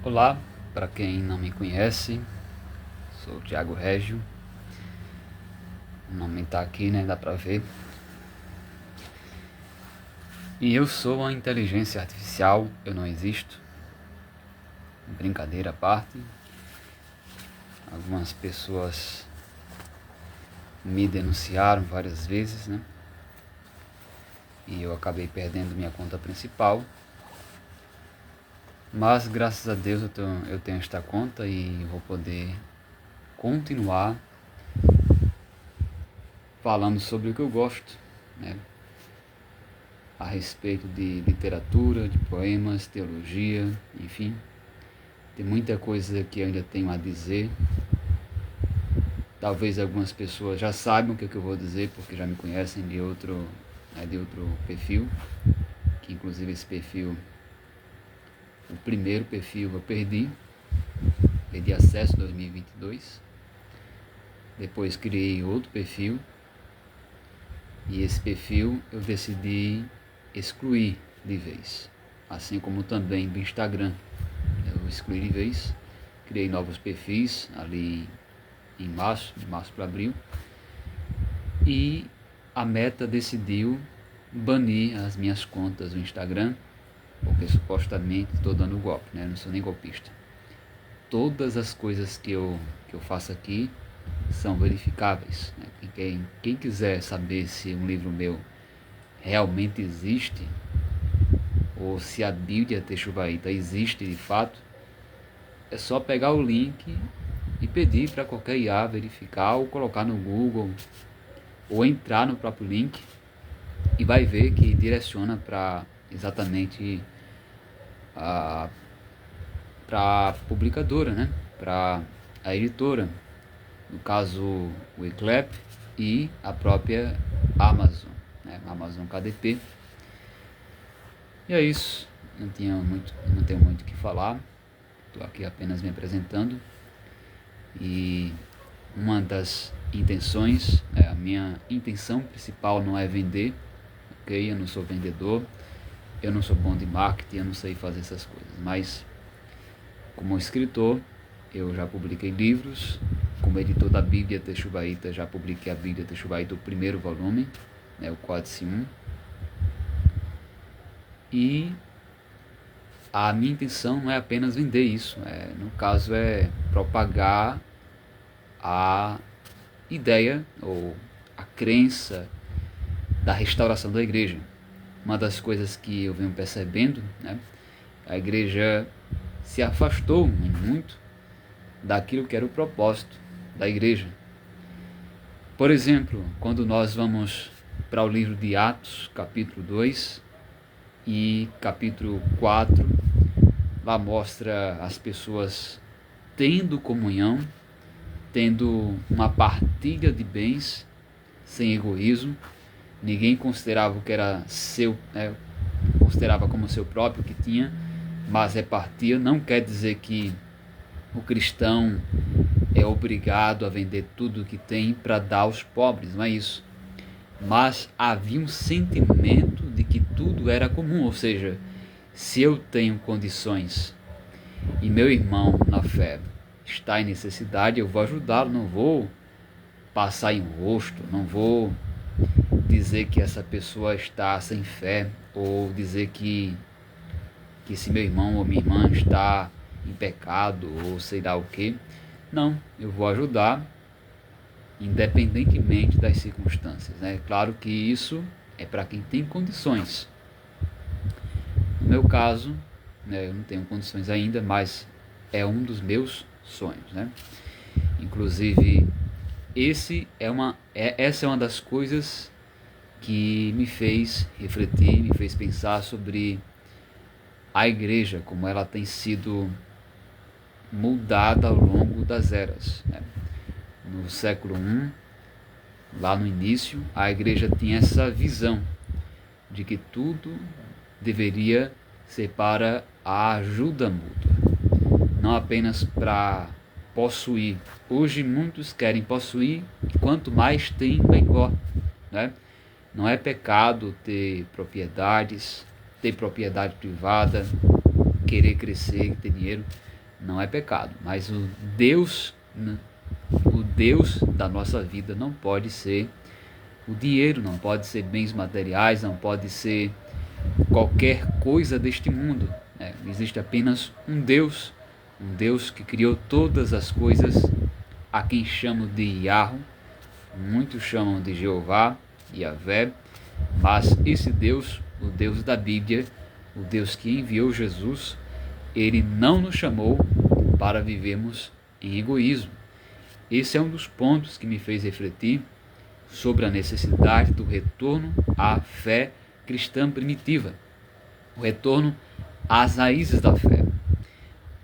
Olá, para quem não me conhece, sou o Thiago Régio. O nome está aqui, né? Dá para ver. E eu sou uma inteligência artificial, eu não existo. Brincadeira à parte. Algumas pessoas me denunciaram várias vezes, né? E eu acabei perdendo minha conta principal. Mas graças a Deus eu tenho esta conta e vou poder continuar falando sobre o que eu gosto, né? A respeito de literatura, de poemas, teologia, enfim. Tem muita coisa que eu ainda tenho a dizer. Talvez algumas pessoas já saibam o que eu vou dizer, porque já me conhecem de outro perfil, que inclusive esse perfil, o primeiro perfil eu perdi acesso em 2022. Depois criei outro perfil, e esse perfil eu decidi excluir de vez, assim como também do Instagram eu excluí de vez. Criei novos perfis ali em março, de março para abril, e a Meta decidiu banir as minhas contas do Instagram, porque supostamente estou dando golpe, né? Eu não sou nem golpista. Todas as coisas que eu faço aqui são verificáveis, né? Quem quiser saber se um livro meu realmente existe, ou se a Bíblia Techuvahita existe de fato, é só pegar o link e pedir para qualquer IA verificar, ou colocar no Google, ou entrar no próprio link, e vai ver que direciona para exatamente para a publicadora, né? Para a editora, no caso o Eclep e a própria Amazon, né? Amazon KDP. E é isso, não tenho muito o que falar, estou aqui apenas me apresentando. E uma das intenções, a minha intenção principal não é vender, ok? Eu não sou vendedor, eu não sou bom de marketing, eu não sei fazer essas coisas, mas como escritor eu já publiquei livros, como editor da Bíblia Techuvahita já publiquei a Bíblia Techuvahita, o primeiro volume, né, o Códice 1, e a minha intenção não é apenas vender isso, no caso é propagar a ideia ou a crença da restauração da igreja. Uma das coisas que eu venho percebendo, né, a igreja se afastou muito daquilo que era o propósito da igreja. Por exemplo, quando nós vamos para o livro de Atos, capítulo 2 e capítulo 4, lá mostra as pessoas tendo comunhão, tendo uma partilha de bens, sem egoísmo. Ninguém considerava o que era seu, considerava como seu próprio que tinha, mas repartia. Não quer dizer que o cristão é obrigado a vender tudo o que tem para dar aos pobres, não é isso. Mas havia um sentimento de que tudo era comum, ou seja, se eu tenho condições e meu irmão na fé está em necessidade, eu vou ajudá-lo, não vou passar em rosto, não vou dizer que essa pessoa está sem fé, ou dizer que esse meu irmão ou minha irmã está em pecado, ou sei lá o que. Não, eu vou ajudar independentemente das circunstâncias, né? Claro que isso é para quem tem condições. No meu caso, né, eu não tenho condições ainda, mas é um dos meus sonhos, né? Inclusive, essa é uma das coisas que me fez refletir, me fez pensar sobre a igreja, como ela tem sido moldada ao longo das eras, né? No século I, lá no início, a igreja tinha essa visão de que tudo deveria ser para a ajuda mútua, não apenas para possuir. Hoje muitos querem possuir, e quanto mais tem, melhor, né? Não é pecado ter propriedades, ter propriedade privada, querer crescer, ter dinheiro, não é pecado, mas o Deus da nossa vida não pode ser o dinheiro, não pode ser bens materiais, não pode ser qualquer coisa deste mundo. Existe apenas um Deus que criou todas as coisas, a quem chamam de Yahweh, muitos chamam de Jeová, Yahvé, mas esse Deus, o Deus da Bíblia, o Deus que enviou Jesus, ele não nos chamou para vivermos em egoísmo. Esse é um dos pontos que me fez refletir sobre a necessidade do retorno à fé cristã primitiva, o retorno às raízes da fé.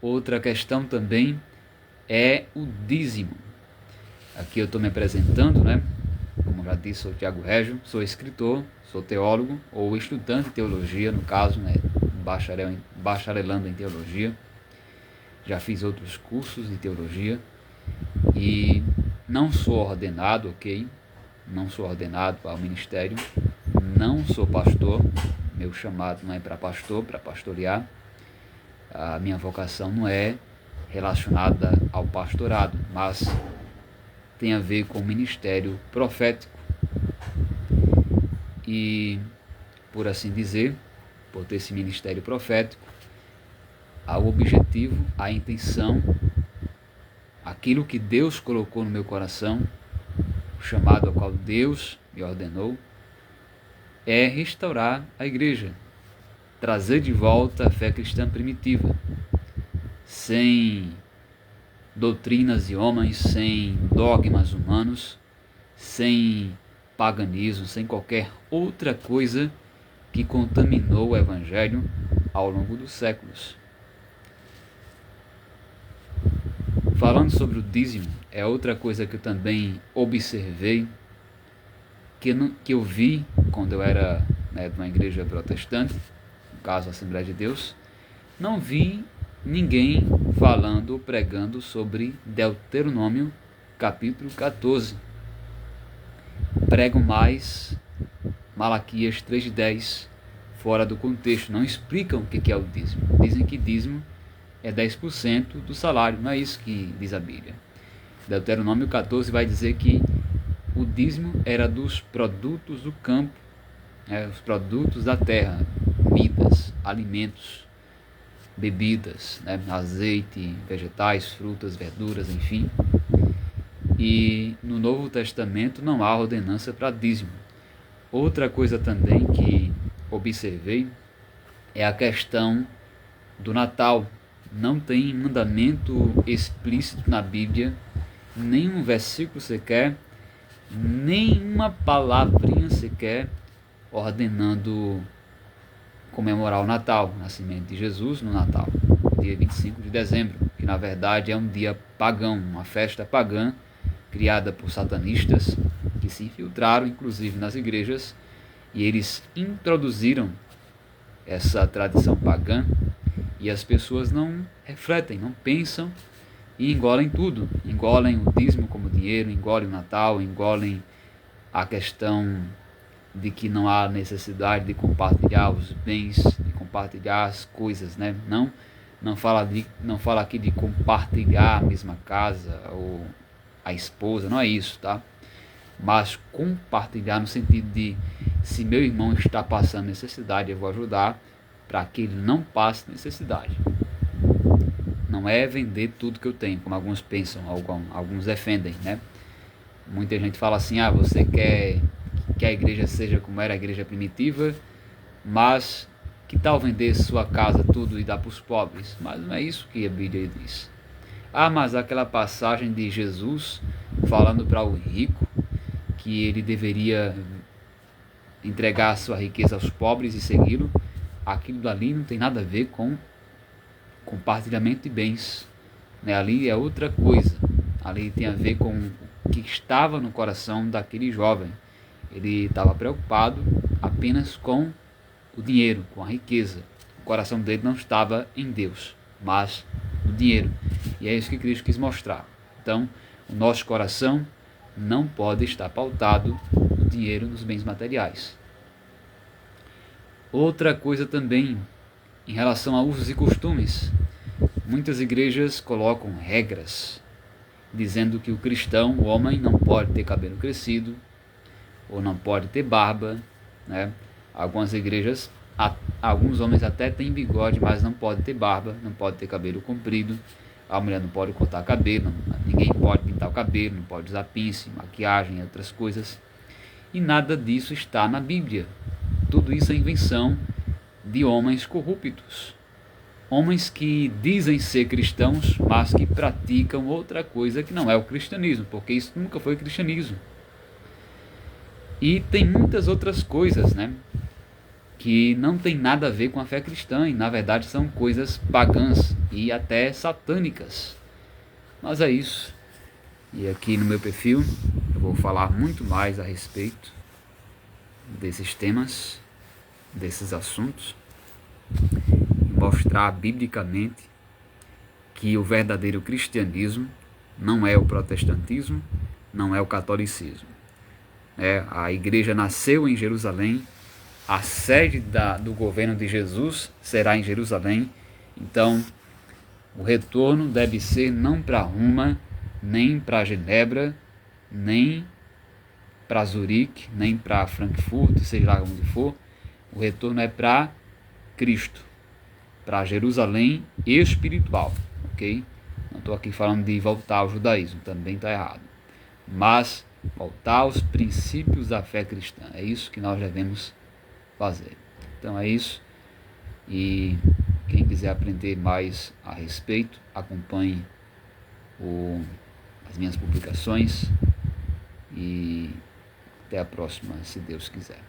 Outra questão também é o dízimo. Aqui eu estou me apresentando, Como já disse, sou Tiago Régio, sou escritor, sou teólogo ou estudante de teologia, no caso, bacharelando em teologia. Já fiz outros cursos de teologia e não sou ordenado, ok? Não sou ordenado ao ministério, não sou pastor, meu chamado não é para pastor, para pastorear. A minha vocação não é relacionada ao pastorado, mas tem a ver com o ministério profético. E, por assim dizer, por ter esse ministério profético, há o objetivo, a intenção, aquilo que Deus colocou no meu coração, o chamado ao qual Deus me ordenou, é restaurar a igreja, trazer de volta a fé cristã primitiva, sem doutrinas de homens, sem dogmas humanos, sem paganismo, sem qualquer outra coisa que contaminou o evangelho ao longo dos séculos. Falando sobre o dízimo, é outra coisa que eu também observei, que eu vi quando eu era de uma igreja protestante, no caso a Assembleia de Deus. Não vi ninguém falando ou pregando sobre Deuteronômio capítulo 14. Pregam mais Malaquias 3:10, fora do contexto, não explicam o que é o dízimo. Dizem que dízimo é 10% do salário, não é isso que diz a Bíblia. Deuteronômio 14 vai dizer que o dízimo era dos produtos do campo, os produtos da terra, comidas, alimentos, bebidas, azeite, vegetais, frutas, verduras, enfim. E no Novo Testamento não há ordenança para dízimo. Outra coisa também que observei é a questão do Natal. Não tem mandamento explícito na Bíblia, nenhum versículo sequer, nenhuma palavrinha sequer ordenando comemorar o Natal, o nascimento de Jesus no Natal, dia 25 de dezembro, que na verdade é um dia pagão, uma festa pagã criada por satanistas que se infiltraram inclusive nas igrejas, e eles introduziram essa tradição pagã e as pessoas não refletem, não pensam e engolem tudo. Engolem o dízimo como dinheiro, engolem o Natal, engolem a questão de que não há necessidade de compartilhar os bens, de compartilhar as coisas, Não fala aqui de compartilhar a mesma casa ou a esposa, não é isso, tá? Mas compartilhar no sentido de, se meu irmão está passando necessidade, eu vou ajudar para que ele não passe necessidade. Não é vender tudo que eu tenho, como alguns pensam, alguns defendem, Muita gente fala assim, você quer que a igreja seja como era a igreja primitiva, mas que tal vender sua casa tudo e dar para os pobres? Mas não é isso que a Bíblia diz. Mas aquela passagem de Jesus falando para o rico que ele deveria entregar a sua riqueza aos pobres e segui-lo, aquilo dali não tem nada a ver com compartilhamento de bens, Ali é outra coisa, ali tem a ver com o que estava no coração daquele jovem. Ele estava preocupado apenas com o dinheiro, com a riqueza. O coração dele não estava em Deus, mas no dinheiro. E é isso que Cristo quis mostrar. Então, o nosso coração não pode estar pautado no dinheiro, nos bens materiais. Outra coisa também, em relação a usos e costumes. muitas igrejas colocam regras, dizendo que o cristão, o homem, não pode ter cabelo crescido, ou não pode ter barba, né? Algumas igrejas, alguns homens até têm bigode, mas não pode ter barba, não pode ter cabelo comprido, a mulher não pode cortar cabelo, ninguém pode pintar o cabelo, não pode usar pince, maquiagem e outras coisas. E nada disso está na Bíblia. Tudo isso é invenção de homens corruptos. Homens que dizem ser cristãos, mas que praticam outra coisa que não é o cristianismo, porque isso nunca foi cristianismo. E tem muitas outras coisas, né, que não tem nada a ver com a fé cristã, e na verdade são coisas pagãs e até satânicas. Mas é isso. E aqui no meu perfil eu vou falar muito mais a respeito desses temas, desses assuntos, mostrar biblicamente que o verdadeiro cristianismo não é o protestantismo, não é o catolicismo. A igreja nasceu em Jerusalém, a sede do governo de Jesus será em Jerusalém, então o retorno deve ser não para Roma, nem para Genebra, nem para Zurique, nem para Frankfurt, seja lá onde for. O retorno é para Cristo, para Jerusalém espiritual, ok? Não estou aqui falando de voltar ao judaísmo, também está errado. Mas voltar aos princípios da fé cristã, é isso que nós devemos fazer. Então é isso, e quem quiser aprender mais a respeito, acompanhe as minhas publicações, e até a próxima, se Deus quiser.